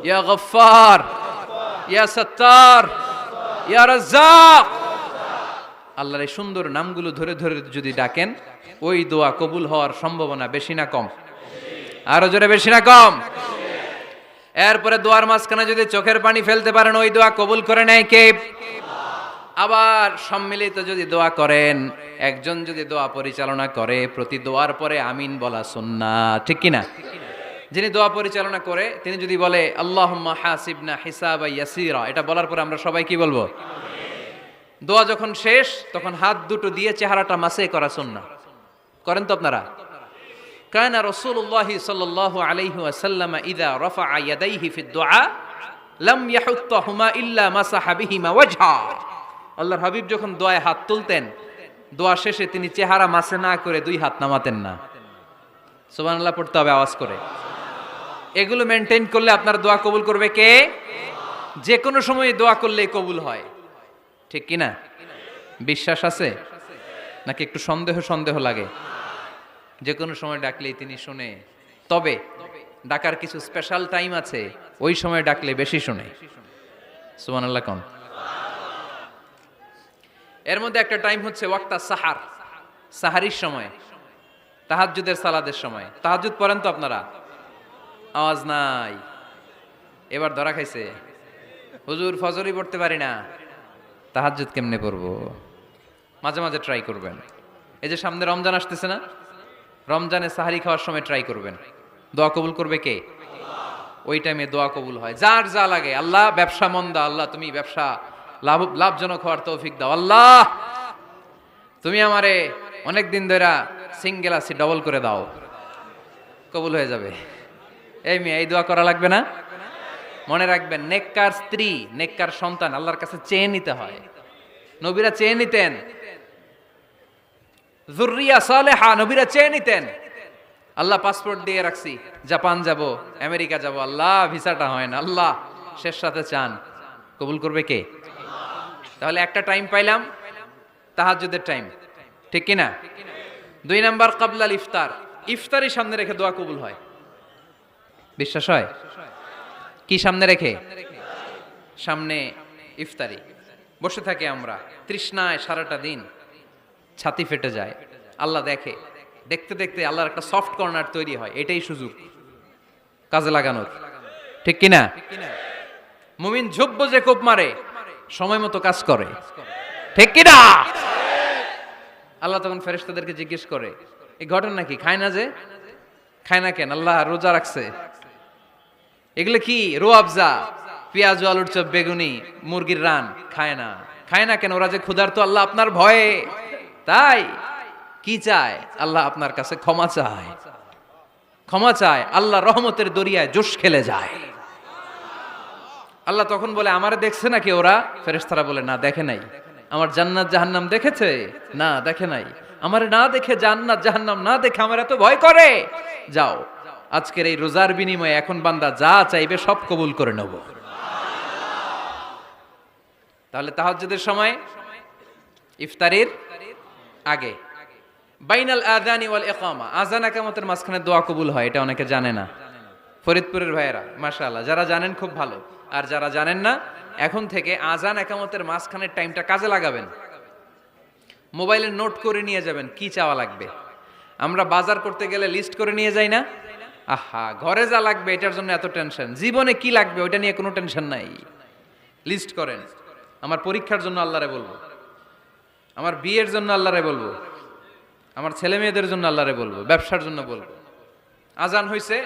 ইয়া গফফার, ইয়া সত্তার, ইয়া রাজ্জাক। আল্লাহর এই সুন্দর নামগুলো ধরে ধরে যদি ডাকেন, ওই দোয়া কবুল হওয়ার সম্ভাবনা বেশি না কম? আরো জোরে, বেশি না কম? এরপরে দোয়ার মাঝখানে যদি চোখের পানি ফেলতে পারেন, ওই দোয়া কবুল করে নেয় কে? আবার সম্মিলিত যদি দোয়া করেন, একজন যদি দোয়া পরিচালনা করে, প্রতি দোয়ার পরে আমিন বলা সুন্নাত, ঠিক কিনা? যিনি দোয়া পরিচালনা করে তিনি যদি বলে আল্লাহুম্মা হাসিবনা হিসাবা ইয়াসিরা, এটা বলার পরে আমরা সবাই কি বলবো? দোয়া যখন শেষ তখন হাত দুটো দিয়ে চেহারাটা মাসে করা সুন্নাত। করেন তো আপনারা? কানা রাসূলুল্লাহি সাল্লাল্লাহু আলাইহি ওয়াসাল্লাম ইযা রাফা'a ইয়াদাইহি ফিদ দুআ লাম ইয়াহুত্তাহুমা ইল্লা মাসাহা বিহিমা ওয়াজহা। আল্লাহর হাবিব যখন দোয়ায় হাত তুলতেন, দোয়া শেষে তিনি চেহারা মাসে না করে দুই হাত নামাতেন না। সুবহানাল্লাহ পড়তে হবে আওয়াজ করে। এগুলো মেনটেন করলে আপনার দোয়া কবুল করবে কে? যে কোনো সময় দোয়া করলেই কবুল হয়, ঠিক কিনা? বিশ্বাস আছে নাকি একটু সন্দেহ সন্দেহ লাগে? যে কোনো সময় ডাকলেই তিনি শুনে, তবে ডাকার কিছু স্পেশাল টাইম আছে, ওই সময় ডাকলে বেশি শুনে। সুবহানাল্লাহ কোন? এর মধ্যে একটা টাইম হচ্ছে ওয়াক্তা সাহার, সাহারির সময়, তাহাজ্জুদের সালাদের সময়। তাহাজ্জুদ পড়েন তো আপনারা? আওয়াজ নাই, এবার ধরা খাইছে। হুজুর ফজরই পড়তে পারি না, তাহাজ্জুদ কেমনে পড়বো? মাঝে মাঝে ট্রাই করবেন। এই যে সামনে রমজান আসতেছে না, রমজানে সাহারি খাওয়ার সময় ট্রাই করবেন। দোয়া কবুল করবে কে? ওই টাইমে দোয়া কবুল হয়। যার যা লাগে, আল্লাহ ব্যবসা মন্দা, আল্লাহ তুমি ব্যবসা লাভজনক হওয়ার তৌফিক দাও, আল্লাহ তুমি আমারে অনেক দিন ধরে সিঙ্গেল আছি, ডবল করে দাও, কবুল হয়ে যাবে। এই মেয়ে, এই দোয়া করা লাগবে না? মনে রাখবেন, নেককার স্ত্রী, নেককার সন্তান আল্লাহর কাছে চেয়ে নিতে হয়। নবীরা চেয়ে নিতেন, যুররিয়া সালেহা নবীরা চেয়ে নিতেন। আল্লাহ পাসপোর্ট দিয়ে রাখছি, জাপান যাব, আমেরিকা যাব, আল্লাহ ভিসাটা হয় না, আল্লাহ শেষ সাথে চান, কবুল করবে কে? তাহলে একটা টাইম পাইলাম, তাহাজ্জুদের টাইম, ঠিক কিনা? 2 নাম্বার ক্বাবলাল ইফতার, ইফতারি সামনে রেখে দোয়া কবুল হয়। বিশ্বাস হয়? কি সামনে রেখে? সামনে ইফতারি। বসে থাকি আমরা তৃষ্ণায় সারাটা দিন, ছাতি ফেটে যায়, আল্লাহ দেখে, দেখতে দেখতে আল্লাহর একটা সফট কর্নার তৈরি হয়। এটাই সুযোগ কাজে লাগানোর, ঠিক কিনা? মুমিন ঝুব্ব যে কোপ মারে, সময় মতো কাজ করে, ঠিক কিনা? আল্লাহ তখন ফেরেশতাদেরকে জিজ্ঞেস করে, এই ঘটনা কি? খায় না যে? খায় না কেন? আল্লাহ রোজা রাখছে। এগুলো কি? রোয়াবজা, পেঁয়াজ, আলুর চপ, বেগুনি, মুরগির রান, খায় না। খায় না কেন? ওরা যে ক্ষুধার্ত, আল্লাহ আপনার ভয়ে। তাই কি চায়? আল্লাহ আপনার কাছে ক্ষমা চায়, ক্ষমা চায়। আল্লাহ রহমতের দরিয়ায় জোশ খেলে যায়। আল্লাহ তখন বলে, আমারে দেখছে নাকি ওরা? ফেরেশতারা বলে, না দেখে নাই। আমার জান্নাত জাহান্নাম দেখেছে? না দেখে নাই। আমারে না দেখে, জান্নাত জাহান্নাম না দেখে আমার এত ভয় করে। যাও, আজকের এই রোজার বিনিময়ে এখন বান্দা যা চাইবে সব কবুল করে নেব। তাহলে তাহাজ্জুদের সময়, ইফতারির আগে, বাইনাল আযানি ওয়াল ইকামা, আযান ইকামতের মাঝখানে দোয়া কবুল হয়, এটা অনেকে জানে না। ফরিদপুরের ভাইয়েরা মাশাআল্লাহ, যারা জানেন খুব ভালো, আর যারা জানেন না এখন থেকে আজান একামতের মাঝখানের টাইমটা কাজে লাগাবেন। মোবাইলে নোট করে নিয়ে যাবেন কি চাওয়া লাগবে। আমরা বাজার করতে গেলে লিস্ট করে নিয়ে যাই না? আহা, ঘরে যা লাগবে এটার জন্য এত টেনশন, জীবনে কি লাগবে ওইটা নিয়ে কোনো টেনশন নাই। লিস্ট করেন। আমার পরীক্ষার জন্য আল্লাহরে বলবো, আমার বিয়ের জন্য আল্লাহরে বলবো, আমার ছেলে মেয়েদের জন্য আল্লাহরে বলবো, ব্যবসার জন্য বলবো। আজান হয়েছে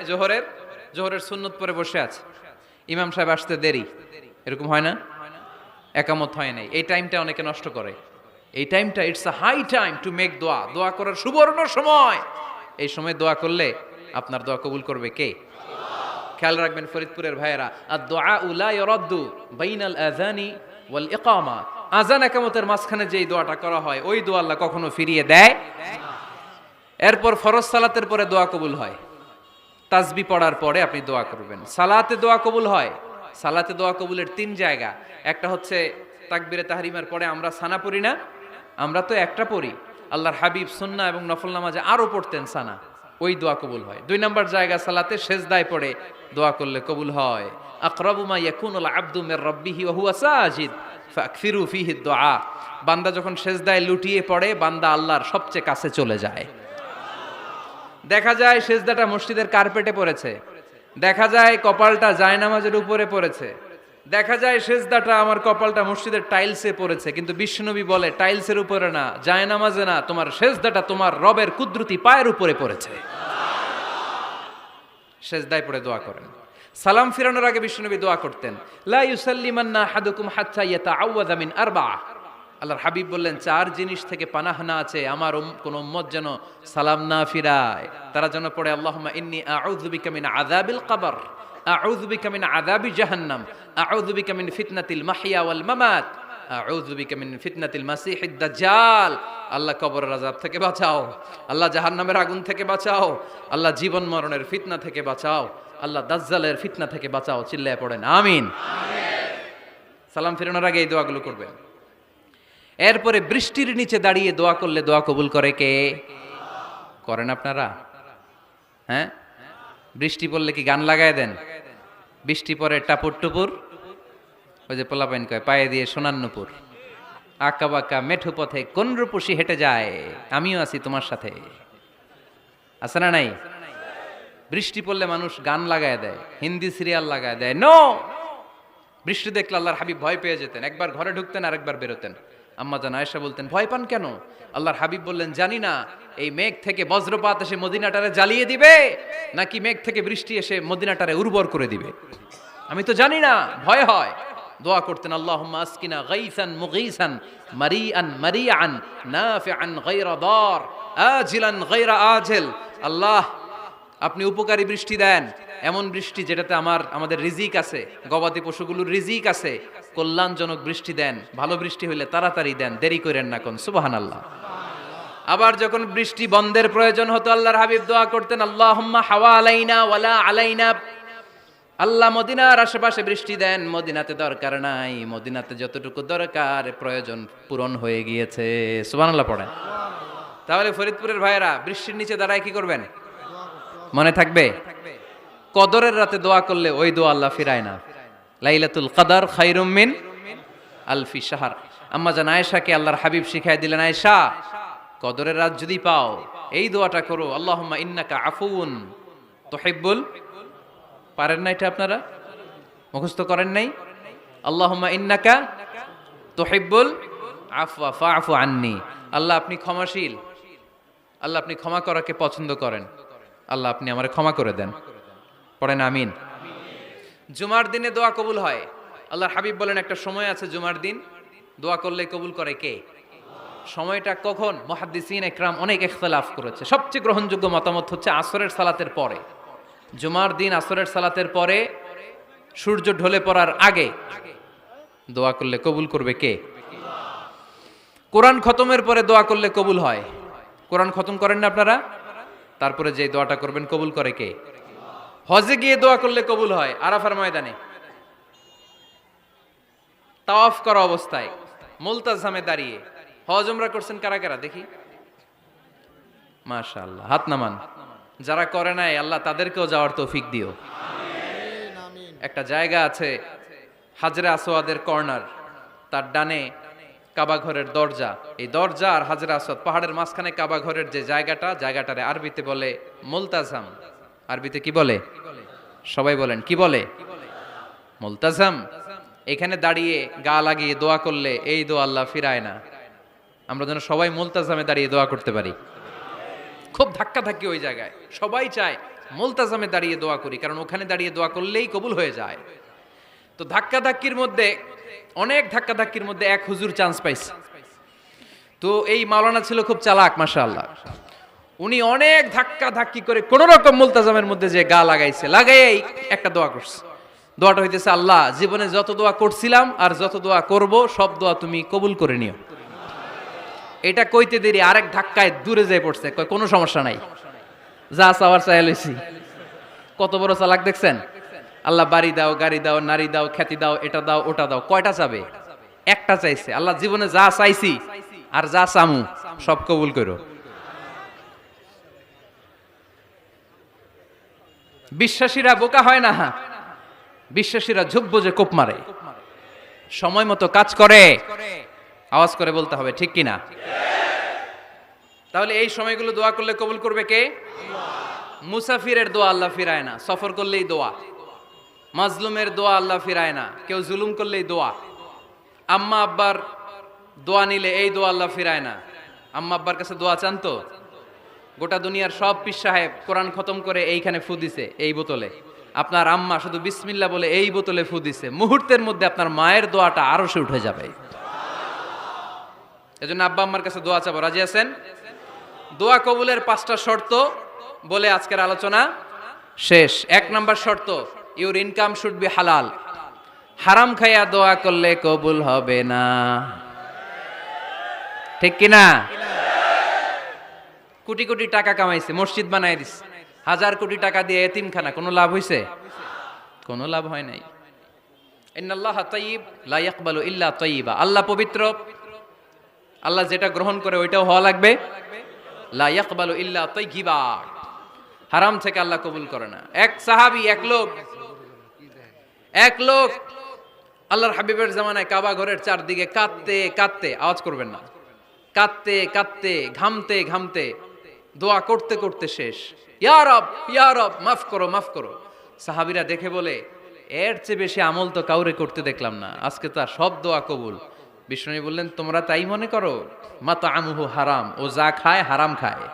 জোহরের সুন্নত পরে বসে আছে, ইমাম সাহেব আসতে দেরি, এরকম হয় না? একামত হয় নাই, এই টাইমটা অনেকে নষ্ট করে। এই টাইমটা it's a high time to make দোয়া, দোয়া করার সুবর্ণ সময়। এই সময় দোয়া করলে আপনার দোয়া কবুল করবে কে? খেয়াল রাখবেন ফরিদপুরের ভাইয়েরা, আর দোয়া লা ইরাদ্দু বাইনাল আযানি ওয়াল ইকামা, আজান একামতের মাঝখানে যেই দোয়াটা করা হয় ওই দোয়া আল্লাহ কখনো ফিরিয়ে দেয়। এরপর ফরজ সালাতের পরে দোয়া কবুল হয়, তাসবিহ পড়ার পরে আপনি দোয়া করবেন। সালাতে দোয়া কবুল হয়, সালাতে দোয়া কবুলের 3 জায়গা। একটা হচ্ছে তাকবীরে তাহরিমার পরে আমরা সানা পড়ি না, আমরা তো একটা পড়ি, আল্লাহর হাবিব সুন্নাহ এবং নফল নামাজে আরো পড়তেন সানা, ওই দোয়া কবুল হয়। 2 নম্বর জায়গা সালাতে সেজদায় পড়ে দোয়া করলে কবুল হয়। আকরাবু মা ইয়াকুনুল আবদু মির রাব্বিহি ওয়া হুয়া সাজিদ ফাকফিরু ফিহি দুআ, বান্দা যখন সেজদায় লুটিয়ে পড়ে বান্দা আল্লাহর সবচেয়ে কাছে চলে যায়। দেখা যায় সেজদাটা মসজিদের কার্পেটে পড়েছে, দেখা যায় কপালটা জায়নামাজের উপরে পড়েছে, দেখা যায় সেজদাটা আমার কপালটা মসজিদের টাইলসে পড়েছে, কিন্তু বিশ্বনবী বলে টাইলসের উপরে না, জায়নামাজে না, তোমার সেজদাটা তোমার রবের কুদরতি পায়ের উপরে পড়েছে। সেজদায় পড়ে দোয়া করেন। সালাম ফিরানোর আগে বিশ্বনবী দোয়া করতেন, লা ইউসাল্লিমান্না আহাদুকুম হাত্তা ইয়াতাআওয়াযা মিন আরবা'a। আল্লাহর হাবিব বললেন 4 জিনিস থেকে পানাহ না আছে আমার কোন উম্মত যেন সালাম না ফিরায়। তারা যেন পড়ে আল্লাহুম্মা ইন্নী আউযু বিকা মিন আযাবিল কবর, আউযু বিকা মিন আযাবি জাহান্নাম, আউযু বিকা মিন ফিতনাতিল মাহইয়া ওয়াল মামাত, আউযু বিকা মিন ফিতনাতিল মাসিহিদ দাজ্জাল। আল্লাহ কবরের আযাব থেকে বাঁচাও, আল্লাহ জাহান্নামের আগুন থেকে বাঁচাও, আল্লাহ জীবন মরণের ফিতনা থেকে বাঁচাও, আল্লাহ দাজ্জালের ফিতনা থেকে বাঁচাও। চিল্লায় পড়েন আমিন। সালাম ফিরানোর আগে এই দোয়াগুলো করবেন। এরপরে বৃষ্টির নিচে দাঁড়িয়ে দোয়া করলে দোয়া কবুল করে কে? করেন আপনারা? হ্যাঁ, বৃষ্টি পড়লে কি গান লাগায় দেন? বৃষ্টি পরে টাপুর টুপুর, ওই যে পোলাপাইন কয় পায়ে দিয়ে সোনার নুপুর, আঁকা বাঁকা মেঠো পথে কোন রূপসী হেঁটে যায়, আমিও আছি তোমার সাথে, আছে না নাই? বৃষ্টি পড়লে মানুষ গান লাগায় দেয়, হিন্দি সিরিয়াল লাগায় দেয়। নো, বৃষ্টি দেখলে আল্লাহর হাবিব ভয় পেয়ে যেতেন, একবার ঘরে ঢুকতেন আর একবার বেরোতেন। আম্মা জান আয়েশা বলতেন, ভয় পান কেন? আল্লাহর হাবিব বললেন, জানি না এই মেঘ থেকে বজ্রপাত এসে মদিনাটারে জ্বালিয়ে দিবে নাকি মেঘ থেকে বৃষ্টি এসে মদিনাটারে উর্বর করে দিবে, আমি তো জানি না, ভয় হয়। দোয়া করতেন, আল্লাহুম্মা আসকিনা গাইসান মুগীসান মারিআন মারিআন নাফিআন গায়রা দার আজিলান গায়রা আজিল। আল্লাহ, আপনি উপকারী বৃষ্টি দেন, এমন বৃষ্টি যেটাতে আমাদের রিজিক আছে, গবাদি পশুগুলোর রিজিক আছে, কল্যাণজনক বৃষ্টি দেন, ভালো বৃষ্টি হইলে তাড়াতাড়ি দেন, দেরি করেন না কোন। সুবহানাল্লাহ। আবার যখন বৃষ্টি বন্ধের প্রয়োজন হতো আল্লাহর হাবিব দোয়া করতেন, আল্লাহুম্মা হাওয়া আলাইনা ওয়ালা আলাইনা। আল্লাহ মদিনার আশেপাশে বৃষ্টি দেন, মদিনাতে দরকার নাই, মদিনাতে যতটুকু দরকার প্রয়োজন পূরণ হয়ে গিয়েছে। সুবহানাল্লাহ পড়েন। তাহলে ফরিদপুরের ভাইয়েরা বৃষ্টির নিচে দাঁড়ায় কি করবেন? মনে থাকবে কদরের রাতে দোয়া করলে ওই দোয়া আল্লাহ ফিরায় না। লাইলাতুল কদর খায়রুম মিন আলফি শাহর। আম্মা জান আয়েশাকে আল্লাহর হাবিব শিখায় দিলেন, আয়েশা কদরের রাত যদি পাও এই দোয়াটা করো, আল্লাহুম্মা ইন্নাকা আফুউন তুহিব্বুল, পারেন না এটা আপনারা? মুখস্থ করেন নাই? আল্লাহুম্মা ইন্নাকা তুহিব্বুল আফওয়া ফাআফু আন্নি। আল্লাহ আপনি ক্ষমাশীল, আল্লাহ আপনি ক্ষমা করাকে পছন্দ করেন, আল্লাহ আপনি আমারে ক্ষমা করে দেন। পড়েন আমিন। জুমার দিনে দোয়া কবুল হয়। আল্লাহর হাবিব বলেন একটা সময় আছে জুমার দিন দোয়া করলে কবুল করে কে? সময়টা কখন? মুহাদ্দিসিন ইকরাম অনেক ইখতিলাফ করেছে, সবচেয়ে গ্রহণযোগ্য মতামত হচ্ছে আসরের সালাতের পরে। জুমার দিন আসরের সালাতের পরে সূর্য ঢলে পড়ার আগে দোয়া করলে কবুল করবে কে? কোরআন খতমের পরে দোয়া করলে কবুল হয়। কোরআন খতম করেন না আপনারা? তারপরে যে দোয়াটা করবেন কবুল করে কে? হজে গিয়ে দোয়া করলে কবুল হয়। আরাফার ময়দানে তাওয়াফ করা অবস্থায় মুলতাজামে দাঁড়িয়ে। হজ উমরা করছেন কারা কারা দেখি? মাশাআল্লাহ, হাত নামান। যারা করে নাই আল্লাহ তাদেরকেও যাওয়ার তৌফিক দিও। একটা জায়গা আছে হাজরে আসওয়াদের কর্নার, তার ডানে কাবা ঘরের দরজা, এই দরজা আর হাজরে আসওয়াদ পাহাড়ের মাঝখানে কাবা ঘরের যে জায়গাটারে আরবিতে বলে মুলতাজাম। আরবিতে কি বলে? সবাই বলেন কি বলে? মুলতাজাম। এখানে দাঁড়িয়ে গা লাগিয়ে দোয়া করলে এই দোয়া আল্লাহ ফিরায় না। আমরা যেন সবাই মুলতাজামে দাঁড়িয়ে দোয়া করতে পারি। খুব ধাক্কা ধাক্কি ওই জায়গায়, সবাই চায় মুলতাজামে দাঁড়িয়ে দোয়া করি, কারণ ওখানে দাঁড়িয়ে দোয়া করলেই কবুল হয়ে যায়। তো ধাক্কা ধাক্কির মধ্যে, অনেক ধাক্কা ধাক্কির মধ্যে এক হুজুর চান্স পাইছে। তো এই মাওলানা ছিল খুব চালাক মাশাআল্লাহ। উনি অনেক ধাক্কা ধাক্কি করে কোন রকম মুলতাজামের মধ্যে যে গা লাগাইছে, লাগাই একটা দোয়া করছে। দোয়াটা হইতেছে, আল্লাহ জীবনে যত দোয়া করছিলাম আর যত দোয়া করব সব দোয়া তুমি কবুল করে নিও। এটা কইতে দেরি আরেক ধাক্কায় দূরে যেয়ে পড়ছে, কয় কোনো সমস্যা নাই, যা চাওয়ার চাই লইছি। কত বড় চালাক দেখছেন? আল্লাহ বাড়ি দাও, গাড়ি দাও, নারী দাও, খ্যাতি দাও, এটা দাও, ওটা দাও, কয়টা চাবে? একটা চাইছে। আল্লাহ জীবনে যা চাইছি আর যা চামু সব কবুল করো। বিশ্বাসীরা বোকা হয় না, বিশ্বাসীরা ঝুব্ব যে কোপ মারে, সময় মতো কাজ করে। আওয়াজ করে বলতে হবে ঠিক কিনা? তাহলে এই সময়গুলো দোয়া করলে কবুল করবে কে? মুসাফিরের দোয়া আল্লাহ ফিরায় না, সফর করলেই দোয়া। মাজলুমের দোয়া আল্লাহ ফিরায় না, কেউ জুলুম করলেই দোয়া। আম্মা আব্বার দোয়া নিলে এই দোয়া আল্লাহ ফিরায় না। আম্মা আব্বার কাছে দোয়া চান তো? গোটা দুনিয়ার সব পীর সাহেব কোরআন খতম করে এইখানে ফু দিছে এই বোতলে, আপনার আম্মা শুধু বিসমিল্লাহ বলে এই বোতলে ফু দিছে, মুহূর্তের মধ্যে আপনার মায়ের দোয়াটা আরো সে উঠে যাবে। এজন্য আব্বা আম্মার কাছে দোয়া চাবো, রাজি আছেন? দোয়া কবুলের 5টা শর্ত বলে আজকের আলোচনা শেষ। 1 নাম্বার শর্ত, ইউর ইনকাম শুড বি হালাল। হারাম খাইয়া দোয়া করলে কবুল হবে না, ঠিক কিনা? কোটি কোটি টাকা কামাইছে, মসজিদ বানাই দিছে, 1000 কোটি টাকা দিয়ে এতিমখানা, কোনো লাভ হইছে? কোনো লাভ হয় নাই। ইন্নাল্লাহা তাইয়্যিব লা ইয়াকবালু ইল্লা তাইয়্যিবা। আল্লাহ পবিত্র, আল্লাহ যেটা গ্রহণ করে ওইটাও হওয়া লাগবে। লা ইয়াকবালু ইল্লা তাইয়্যিবা, হারাম থেকে আল্লাহ কবুল করে না। এক সাহাবী, এক লোক আল্লাহর হাবিবের জামানায় কাবা ঘরের চারদিকে কাঁদতে কাঁদতে, আওয়াজ করবেন না, কাঁদতে কাঁদতে, ঘামতে ঘামতে, দোয়া করতে করতে শেষ। ইয়া রব, ইয়া রব, মাফ করো, মাফ করো। সাহাবীরা দেখে বলে, এর চেয়ে বেশি আমল তো কাউরে করতে দেখলাম না, আজকে তার সব দোয়া কবুল। বিষ্ণু বললেন, তোমরা তাই মনে করো? মাতাআমুহু হারাম, ও যা খায় হারাম খায়।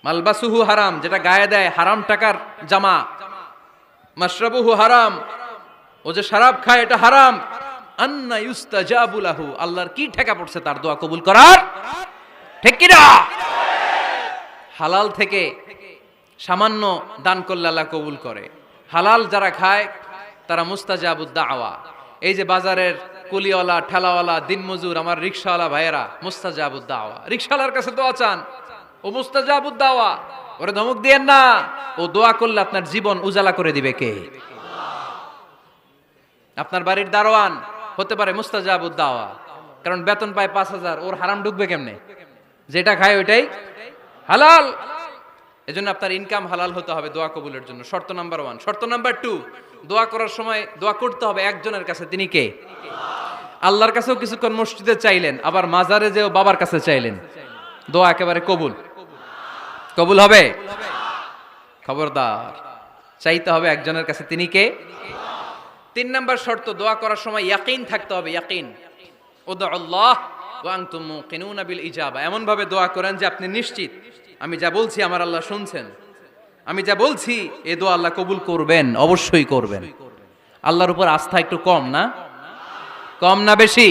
মালবাসুহু হারাম, যেটা গায়ে দেয় হারাম টাকার জামা। মাশরাবুহু হারাম, ও যে শরাব খায় এটা হারাম। আন্না ইউস্তাজাবু লাহু, আল্লাহর কি ঠেকা পড়ছে তার দোয়া কবুল করার? ঠিক কি না? হালাল থেকে সামান্য দান করলে আল্লাহ কবুল করে। হালাল যারা খায় তারা মুস্তাজাবুদ দাওয়া। এই যে বাজারের কুলিওয়ালা, ঠেলাওয়ালা, দিনমজুর, আমার রিকশাওয়ালা ভাইয়েরা, মুস্তাজাবুদ দাওয়া। রিকশাওয়ালার কাছে দোয়া চান, ও মুস্তাজাবুদ দাওয়া, ওরে ধমক দিয়েন না। ও দোয়া করলে আপনার জীবন উজালা করে দিবে কে? আপনার বাড়ির দারোয়ান হতে পারে মুস্তাজাবুদ দাওয়া, কারণ বেতন পায় 5000, ওর হারাম ঢুকবে কেমনে? যেটা খায় ওইটাই হালাল। এজন্য আপনার ইনকাম হালাল হতে হবে দোয়া কবুলের জন্য। শর্ত নাম্বার 1। শর্ত নাম্বার 2, দোয়া করার সময় দোয়া করতে হবে একজনের কাছে, তিনি কে? আল্লাহর কাছেও কিছুক্ষণ মসজিদে চাইলেন, আবার মাজারে যেও বাবার কাছে চাইলেন, দোয়া একেবারে কবুল? কবুল হবে? খবরদার, চাইতে হবে একজনের কাছে, তিনি কে? 3 নাম্বার শর্ত, দোয়া করার সময় ইয়াকিন থাকতে হবে। ইয়াকিন, উদউল্লাহ ওয়া আনতুম মুকিনুনা বিল ইজাবা। এমন ভাবে দোয়া করেন যে আপনি নিশ্চিত আমি যা বলছি আমার আল্লাহ শুনছেন, আমি যা বলছি এই দোয়া আল্লাহ কবুল করবেন, অবশ্যই করবেন। আল্লাহর উপর আস্থা একটু কম না? কম না বেশি?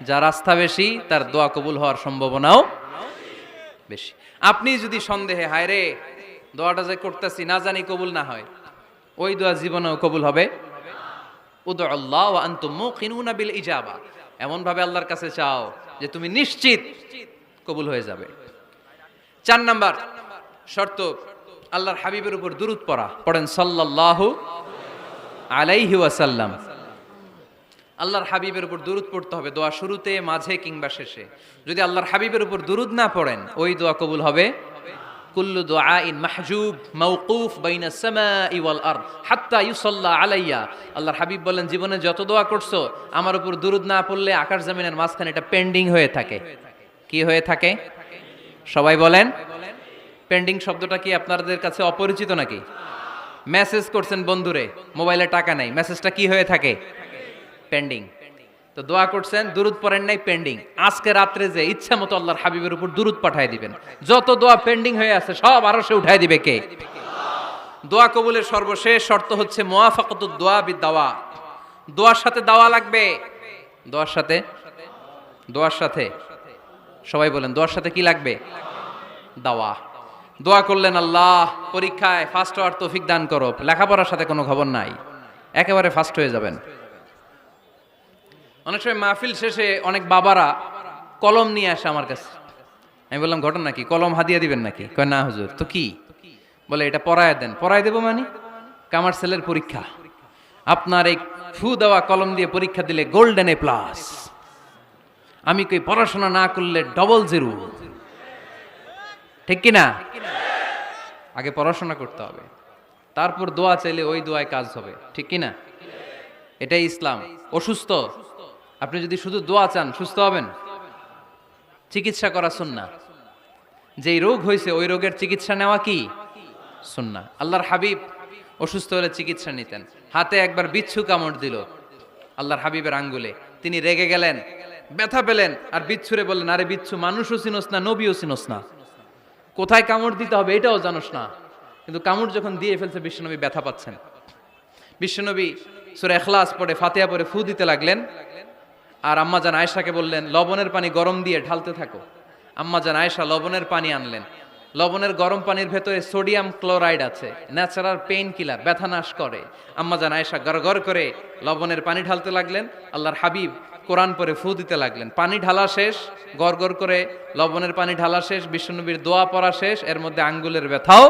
যার আস্থা বেশি তার দোয়া কবুল হওয়ার সম্ভাবনাও বেশি। আপনি যদি সন্দেহে, হায় রে দোয়াটা যে করতেছি না জানি কবুল না হয়, ওই দোয়া জীবনেও কবুল হবে? উদউল্লাহ ওয়া আনতুম মুকিনুনা বিল ইজাবা, এমন ভাবে আল্লাহর কাছে চাও যে তুমি নিশ্চিত কবুল হয়ে যাবে। 4 নাম্বার শর্ত, আল্লাহর হাবিবের উপর দুরূদ পড়া। পড়েন সাল্লাল্লাহু আলাইহি ওয়াসাল্লাম। আল্লাহর হাবিবের উপর দুরূদ পড়তে হবে দোয়া শুরুতে, মাঝে কিংবা শেষে। যদি আল্লাহর হাবিবের উপর দুরূদ না পড়েন ওই দোয়া কবুল হবে? কুল্লু দুআইন মাহজুব মাওকুফ বাইনা সামাই ওয়াল আরদ হাত্তা ইউসাল্লা আলাইয়া। আল্লাহর হাবিব বলেন, জীবনে যত দোয়া করছো আমার উপর দুরূদ না পড়লে আকাশ জমিনের মাঝখানে এটা পেন্ডিং হয়ে থাকে। কি হয়ে থাকে? সবাই বলেন। পেন্ডিং শব্দটা কি আপনাদের কাছে অপরিচিত নাকি? মেসেজ করছেন বন্ধুরে, মোবাইলে টাকা নাই, মেসেজটা কি হয়ে থাকে? পেন্ডিং। তো দোয়া করছেন, দুরূদ পড়েন নাই, পেন্ডিং। আজকে রাত্রে যে ইচ্ছা মতো আল্লাহর হাবিবের উপর দুরূদ পাঠায় দিবেন, যত দোয়া পেন্ডিং হয়ে আছে সব আরশে উঠায় দিবে কে? দোয়া কবুলের সর্বশেষ শর্ত হচ্ছে মুওয়াফাকাতুদ দোয়া বিদ-দাওয়া। দোয়ার সাথে দাওয়া লাগবে। দোয়ার সাথে সবাই বলেন, দোয়ার সাথে কি লাগবে? দাওয়া। দোয়া করলেন, আল্লাহ পরীক্ষায় ফার্স্ট হওয়ার তৌফিক দান করো, লেখাপড়ার সাথে কোনো খবর নাই, একেবারে ফার্স্ট হয়ে যাবেন। অনেক সময় মাহফিল শেষে অনেক বাবারা কলম নিয়ে আসে আমার কাছে। আমি বললাম, ঘটনা কি? কলম হাদিয়া দিবেন নাকি? কয় না হুজুর। তো কি? বলে এটা পড়ায় দেন। পড়ায় দেবো মানে? কামার ছেলের পরীক্ষা, আপনার এই ফু দেওয়া কলম দিয়ে পরীক্ষা দিলে গোল্ডেন এ প্লাস। আমি কই পড়াশোনা না করলে ডবল জিরো। ঠিক কিনা? আগে পড়াশোনা করতে হবে, তারপর দোয়া চাইলে ওই দোয়ায় কাজ হবে। ঠিক কিনা? এটাই ইসলাম। অসুস্থ, আপনি যদি শুধু দোয়া চান সুস্থ হবেন? চিকিৎসা করা সুন্নাহ। যেই রোগ হয়েছে ওই রোগের চিকিৎসা নেওয়া কি সুন্নাহ। আল্লাহর হাবিব অসুস্থ হলে চিকিৎসা নিতেন। হাতে একবার বিচ্ছু কামড় দিল আল্লাহর হাবিবের আঙ্গুলে, তিনি রেগে গেলেন, ব্যথা পেলেন, আর বিচ্ছুরে বললেন, আরে বিচ্ছু, মানুষও চিনোস না, নবীও চিনোস না, কোথায় কামড় দিতে হবে এটাও জানোস না। কিন্তু কামড় যখন দিয়ে ফেলছে বিশ্বনবী ব্যথা পাচ্ছেন। বিশ্বনবী সূরা ইখলাস পড়ে ফাতিহা পড়ে ফু দিতে লাগলেন, আর আম্মাজান আয়েশাকে বললেন, লবণের পানি গরম দিয়ে ঢালতে থাকো। আম্মাজান আয়েশা লবণের পানি আনলেন। লবণের গরম পানির ভেতরে সোডিয়াম ক্লোরাইড আছে, ন্যাচারাল পেইন কিলার, ব্যথা নাশ করে। আম্মাজান আয়েশা গড়গড় করে লবণের পানি ঢালতে লাগলেন, আল্লাহর হাবিব কোরআন পরে ফু দিতে লাগলেন। পানি ঢালা শেষ, গড়গড় করে লবণের পানি ঢালা শেষ, বিশ্বনবীর দোয়া পড়া শেষ, এর মধ্যে আঙ্গুলের ব্যথাও